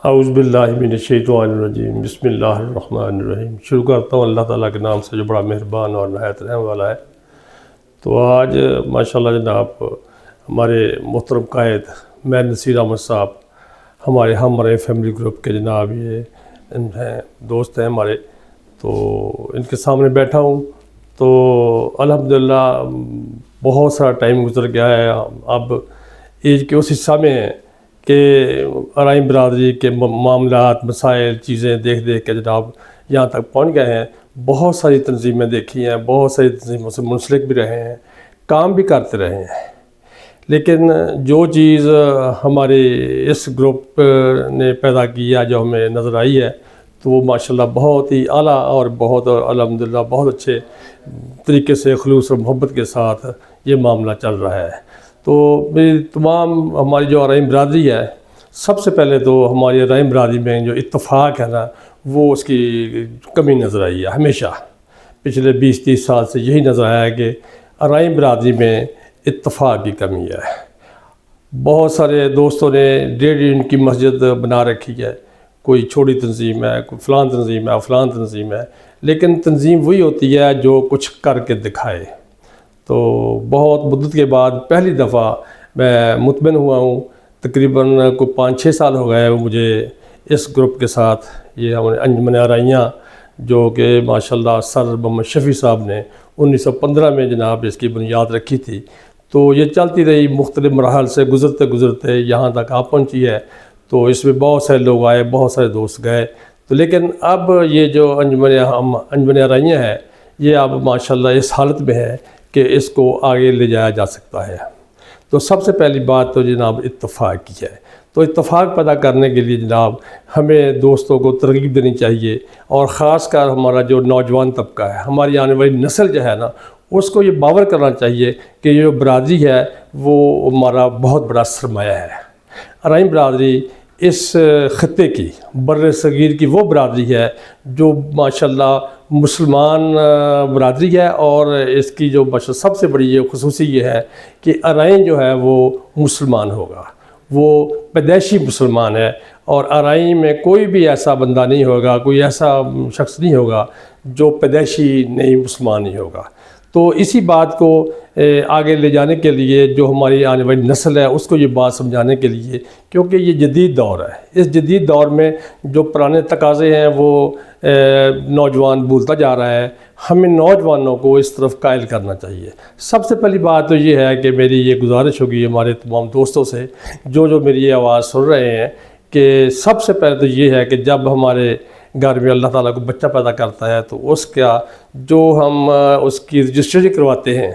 اعوذ باللہ من الشیطان الرجیم، بسم اللہ الرحمن الرحیم۔ شروع کرتا ہوں اللہ تعالیٰ کے نام سے جو بڑا مہربان اور نہایت رحم والا ہے۔ تو آج ماشاءاللہ جناب ہمارے محترم قائد میر نصیر احمد صاحب ہمارے فیملی گروپ کے جناب یہ ہیں، دوست ہیں ہمارے، تو ان کے سامنے بیٹھا ہوں۔ تو الحمدللہ بہت سارا ٹائم گزر گیا ہے، اب ایج کے اس حصہ میں ہیں کہ ارائیں برادری کے معاملات، مسائل، چیزیں دیکھ کے جناب یہاں تک پہنچ گئے ہیں۔ بہت ساری تنظیمیں دیکھی ہیں، بہت ساری تنظیموں سے منسلک بھی رہے ہیں، کام بھی کرتے رہے ہیں، لیکن جو چیز ہمارے اس گروپ نے پیدا کیا جو ہمیں نظر آئی ہے تو وہ ماشاءاللہ بہت ہی اعلیٰ اور بہت الحمدللہ بہت اچھے طریقے سے خلوص اور محبت کے ساتھ یہ معاملہ چل رہا ہے۔ تو میری تمام ہماری جو ارائیں برادری ہے، سب سے پہلے تو ہماری ارائیں برادری میں جو اتفاق ہے نا، وہ اس کی کمی نظر آئی ہے۔ ہمیشہ پچھلے 20-30 سال سے یہی نظر آیا ہے کہ ارائیں برادری میں اتفاق کی کمی ہے۔ بہت سارے دوستوں نے 1.5 انچ کی مسجد بنا رکھی ہے، کوئی چھوٹی تنظیم ہے، کوئی فلان تنظیم ہے، فلان تنظیم ہے، لیکن تنظیم وہی ہوتی ہے جو کچھ کر کے دکھائے۔ تو بہت مدت کے بعد پہلی دفعہ میں مطمئن ہوا ہوں، تقریباً کوئی 5-6 سال ہو گئے مجھے اس گروپ کے ساتھ، یہ ہمارے انجمن ارائیاں جو کہ ماشاءاللہ سر محمد شفیع صاحب نے 1915 میں جناب اس کی بنیاد رکھی تھی۔ تو یہ چلتی رہی، مختلف مراحل سے گزرتے یہاں تک آ پہنچی ہے۔ تو اس میں بہت سارے لوگ آئے، بہت سارے دوست گئے، تو لیکن اب یہ جو انجمن ارائیاں ہے، یہ اب ماشاءاللہ اس حالت میں ہے کہ اس کو آگے لے جایا جا سکتا ہے۔ تو سب سے پہلی بات تو جناب اتفاق کی ہے۔ تو اتفاق پیدا کرنے کے لیے جناب ہمیں دوستوں کو ترغیب دینی چاہیے، اور خاص کر ہمارا جو نوجوان طبقہ ہے، ہماری آنے والی نسل جو ہے نا، اس کو یہ باور کرنا چاہیے کہ یہ جو برادری ہے وہ ہمارا بہت بڑا سرمایہ ہے۔ ارائیں برادری اس خطے کی، بر صغیر کی وہ برادری ہے جو ماشاءاللہ مسلمان برادری ہے، اور اس کی جو سب سے بڑی یہ خصوصی یہ ہے کہ ارائیں جو ہے وہ مسلمان ہوگا، وہ پیدائشی مسلمان ہے، اور ارائیں میں کوئی بھی ایسا بندہ نہیں ہوگا، کوئی ایسا شخص نہیں ہوگا جو پیدائشی نہیں مسلمان نہیں ہوگا۔ تو اسی بات کو آگے لے جانے کے لیے جو ہماری آنے والی نسل ہے اس کو یہ بات سمجھانے کے لیے، کیونکہ یہ جدید دور ہے، اس جدید دور میں جو پرانے تقاضے ہیں وہ نوجوان بھولتا جا رہا ہے، ہمیں نوجوانوں کو اس طرف قائل کرنا چاہیے۔ سب سے پہلی بات تو یہ ہے کہ میری یہ گزارش ہوگی ہمارے تمام دوستوں سے جو میری یہ آواز سن رہے ہیں، کہ سب سے پہلے تو یہ ہے کہ جب ہمارے گھر میں اللہ تعالیٰ کو بچہ پیدا کرتا ہے تو اس کا جو ہم اس کی رجسٹری کرواتے ہیں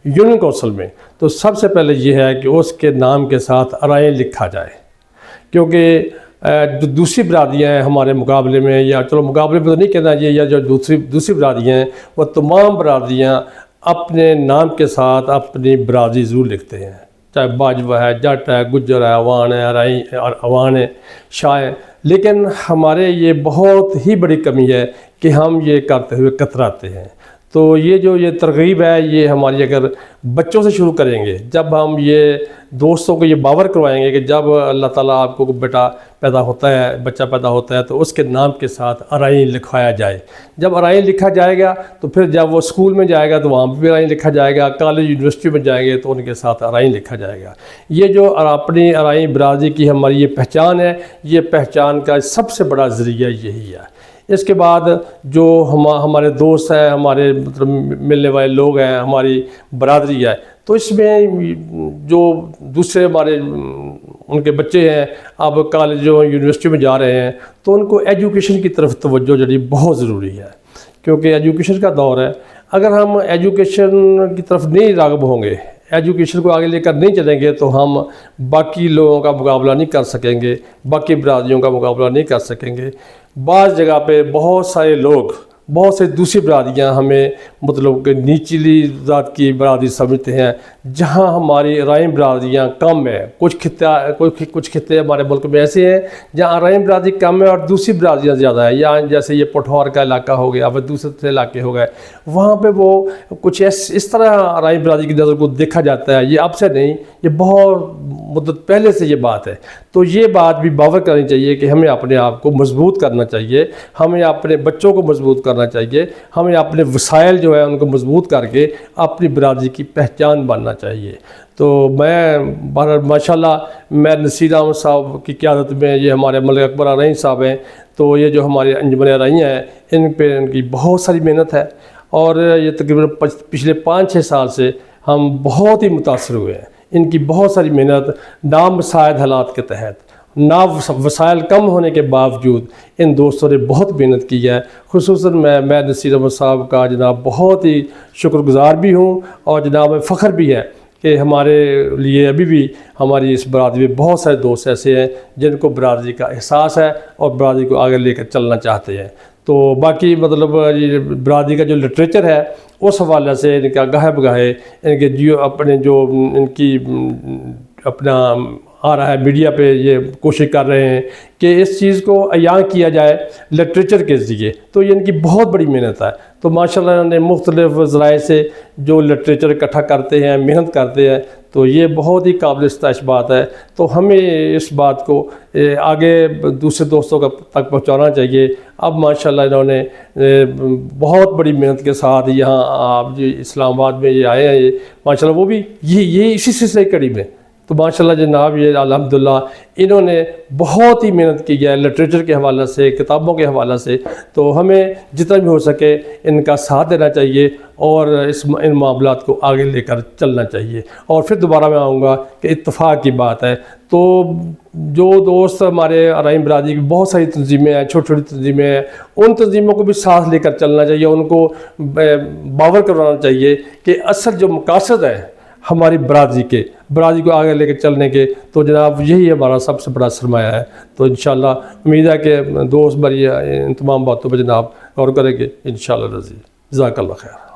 یونین کونسل میں، تو سب سے پہلے یہ ہے کہ اس کے نام کے ساتھ ارائیں لکھا جائے، کیونکہ جو دوسری برادریاں ہیں ہمارے مقابلے میں، یا چلو مقابلے میں تو نہیں کہنا یہ، یا جو دوسری برادریاں ہیں، وہ تمام برادریاں اپنے نام کے ساتھ اپنی برادری ضرور لکھتے ہیں، چاہے باجوہ ہے، جٹ ہے، گجر ہے، عوان ہے، ارائیں عوان ہے، شاہ ہے، لیکن ہمارے یہ بہت ہی بڑی کمی ہے کہ ہم یہ کرتے ہوئے کتراتے ہیں۔ تو یہ ترغیب ہے، یہ ہماری اگر بچوں سے شروع کریں گے، جب ہم یہ دوستوں کو یہ باور کروائیں گے کہ جب اللہ تعالیٰ آپ کو بیٹا پیدا ہوتا ہے، بچہ پیدا ہوتا ہے، تو اس کے نام کے ساتھ ارائیں لکھوایا جائے۔ جب ارائیں لکھا جائے گا تو پھر جب وہ اسکول میں جائے گا تو وہاں بھی ارائیں لکھا جائے گا، کالج یونیورسٹی میں جائیں گے تو ان کے ساتھ ارائیں لکھا جائے گا۔ یہ جو اپنی ارائیں برادری کی ہماری یہ پہچان ہے، یہ پہچان کا سب سے بڑا ذریعہ یہی ہے۔ اس کے بعد جو ہمارے دوست ہیں، ہمارے مطلب ملنے والے لوگ ہیں، ہماری برادری ہے، تو اس میں جو دوسرے ہمارے ان کے بچے ہیں، اب کالجوں یونیورسٹی میں جا رہے ہیں، تو ان کو ایجوکیشن کی طرف توجہ جو بہت ضروری ہے، کیونکہ ایجوکیشن کا دور ہے۔ اگر ہم ایجوکیشن کی طرف نہیں راغب ہوں گے، ایجوکیشن کو آگے لے کر نہیں چلیں گے، تو ہم باقی لوگوں کا مقابلہ نہیں کر سکیں گے، باقی برادریوں کا مقابلہ نہیں کر سکیں گے۔ بعض جگہ پہ بہت سارے لوگ بہت سے دوسری برادریاں ہمیں مطلب کہ نیچلی ذات کی برادری سمجھتے ہیں، جہاں ہماری ارائم برادریاں کم ہے۔ کچھ خطے ہمارے ملک میں ایسے ہیں جہاں ارائم برادری کم ہے اور دوسری برادریاں زیادہ ہیں، یا جیسے یہ پٹھور کا علاقہ ہو گیا، پھر دوسرے علاقے ہو گئے، وہاں پہ وہ کچھ اس طرح ارائم برادری کی نظر کو دیکھا جاتا ہے۔ یہ اب سے نہیں، یہ بہت مدت پہلے سے یہ بات ہے۔ تو یہ بات بھی باور کرنی چاہیے کہ ہمیں اپنے آپ کو مضبوط کرنا چاہیے، ہمیں اپنے بچوں کو مضبوط کرنا چاہیے، ہمیں اپنے وسائل جو ہے ان کو مضبوط کر کے اپنی برادری کی پہچان بننا چاہیے۔ تو میں ماشاءاللہ میں نصیر احمد صاحب کی قیادت میں، یہ ہمارے ملک اکبر ارائیں صاحب ہیں، تو یہ جو ہمارے انجمن ارائیں ہیں ان پہ ان کی بہت ساری محنت ہے، اور یہ تقریباً پچھلے 5-6 سال سے ہم بہت ہی متاثر ہوئے ہیں۔ ان کی بہت ساری محنت نامساعد حالات کے تحت، وسائل کم ہونے کے باوجود ان دوستوں نے بہت محنت کی ہے۔ خصوصاً میں نصیر احمد صاحب کا جناب بہت ہی شکر گزار بھی ہوں، اور جناب فخر بھی ہے کہ ہمارے لیے ابھی بھی ہماری اس برادری میں بہت سارے دوست ایسے ہیں جن کو برادری کا احساس ہے اور برادری کو آگے لے کر چلنا چاہتے ہیں۔ تو باقی مطلب یہ برادری کا جو لٹریچر ہے اس حوالے سے ان کا گاہے بگاہے ان کے ان کی اپنا آ رہا ہے میڈیا پہ، یہ کوشش کر رہے ہیں کہ اس چیز کو عیاں کیا جائے لٹریچر کے ذریعے، تو یہ ان کی بہت بڑی محنت ہے۔ تو ماشاءاللہ انہوں نے مختلف ذرائع سے جو لٹریچر اکٹھا کرتے ہیں، محنت کرتے ہیں، تو یہ بہت ہی قابل ستائش بات ہے۔ تو ہمیں اس بات کو آگے دوسرے دوستوں تک پہنچانا چاہیے۔ اب ماشاءاللہ انہوں نے بہت بڑی محنت کے ساتھ یہاں آپ جو اسلام آباد میں یہ آئے ہیں، یہ ماشاءاللہ وہ بھی یہ اسی سلسلے کڑی میں، تو ماشاءاللہ جناب یہ الحمدللہ انہوں نے بہت ہی محنت کی ہے لٹریچر کے حوالے سے، کتابوں کے حوالے سے۔ تو ہمیں جتنا بھی ہو سکے ان کا ساتھ دینا چاہیے اور ان معاملات کو آگے لے کر چلنا چاہیے۔ اور پھر دوبارہ میں آؤں گا کہ اتفاق کی بات ہے، تو جو دوست ہمارے ارائم برادری کی بہت ساری تنظیمیں ہیں، چھوٹی چھوٹی تنظیمیں ہیں، ان تنظیموں کو بھی ساتھ لے کر چلنا چاہیے، ان کو باور کروانا چاہیے کہ اصل جو مقاصد ہے ہماری برادری کو آگے لے کے چلنے کے، تو جناب یہی ہمارا سب سے بڑا سرمایہ ہے۔ تو انشاءاللہ امید ہے کہ دوست بھائی ان تمام باتوں پہ جناب غور کریں گے انشاءاللہ رضی۔ جزاک اللہ خیر۔